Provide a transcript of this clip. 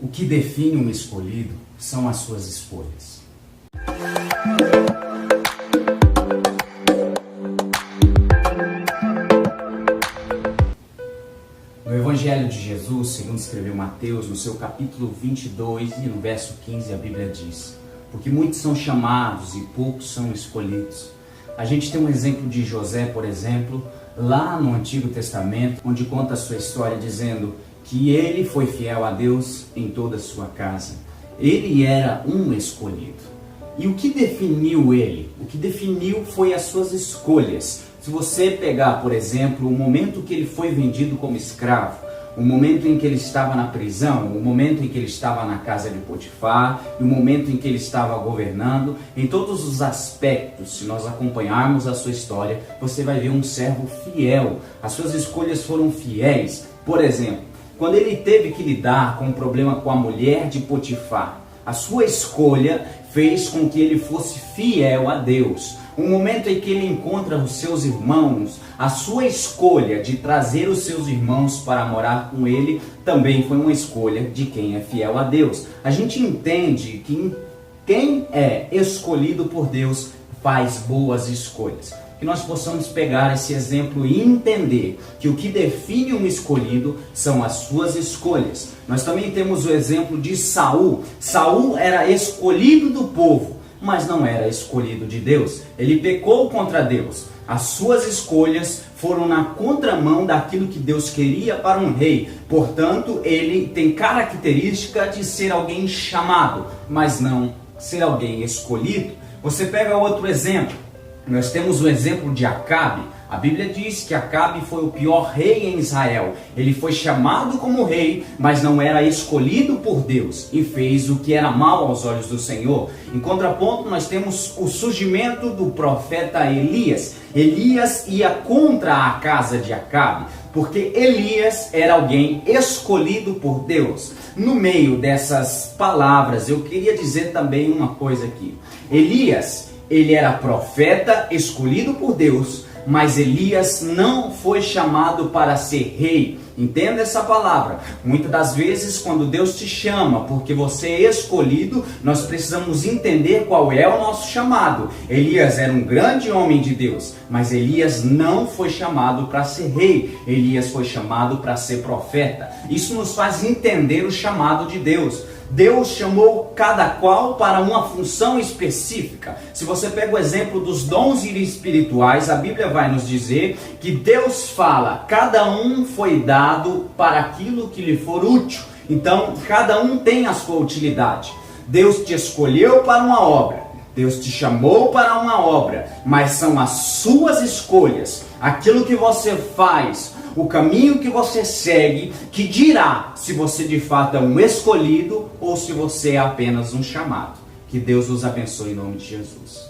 O que define um escolhido são as suas escolhas. No Evangelho de Jesus, segundo escreveu Mateus, no seu capítulo 22 e no verso 15, a Bíblia diz: porque muitos são chamados e poucos são escolhidos. A gente tem um exemplo de José, por exemplo, lá no Antigo Testamento, onde conta a sua história dizendo que ele foi fiel a Deus em toda a sua casa. Ele era um escolhido. E o que definiu ele? O que definiu foi as suas escolhas. Se você pegar, por exemplo, o momento que ele foi vendido como escravo, o momento em que ele estava na prisão, o momento em que ele estava na casa de Potifar, e o momento em que ele estava governando, em todos os aspectos, se nós acompanharmos a sua história, você vai ver um servo fiel. As suas escolhas foram fiéis. Por exemplo, quando ele teve que lidar com um problema com a mulher de Potifar, a sua escolha fez com que ele fosse fiel a Deus. O momento em que ele encontra os seus irmãos, a sua escolha de trazer os seus irmãos para morar com ele também foi uma escolha de quem é fiel a Deus. A gente entende que quem é escolhido por Deus faz boas escolhas. Que nós possamos pegar esse exemplo e entender que o que define um escolhido são as suas escolhas. Nós também temos o exemplo de Saul. Saul era escolhido do povo, mas não era escolhido de Deus. Ele pecou contra Deus. As suas escolhas foram na contramão daquilo que Deus queria para um rei. Portanto, ele tem característica de ser alguém chamado, mas não ser alguém escolhido. Você pega outro exemplo. Nós temos o exemplo de Acabe. A Bíblia diz que Acabe foi o pior rei em Israel. Ele foi chamado como rei, mas não era escolhido por Deus e fez o que era mal aos olhos do Senhor. Em contraponto, nós temos o surgimento do profeta Elias. Elias ia contra a casa de Acabe, porque Elias era alguém escolhido por Deus. No meio dessas palavras, eu queria dizer também uma coisa aqui. Elias, ele era profeta escolhido por Deus, mas Elias não foi chamado para ser rei. Entenda essa palavra. Muitas das vezes, quando Deus te chama porque você é escolhido, nós precisamos entender qual é o nosso chamado. Elias era um grande homem de Deus, mas Elias não foi chamado para ser rei. Elias foi chamado para ser profeta. Isso nos faz entender o chamado de Deus. Deus chamou cada qual para uma função específica. Se você pega o exemplo dos dons espirituais, a Bíblia vai nos dizer que Deus fala, cada um foi dado para aquilo que lhe for útil. Então, cada um tem a sua utilidade. Deus te escolheu para uma obra, Deus te chamou para uma obra, mas são as suas escolhas, aquilo que você faz, o caminho que você segue, que dirá se você de fato é um escolhido ou se você é apenas um chamado. Que Deus os abençoe em nome de Jesus.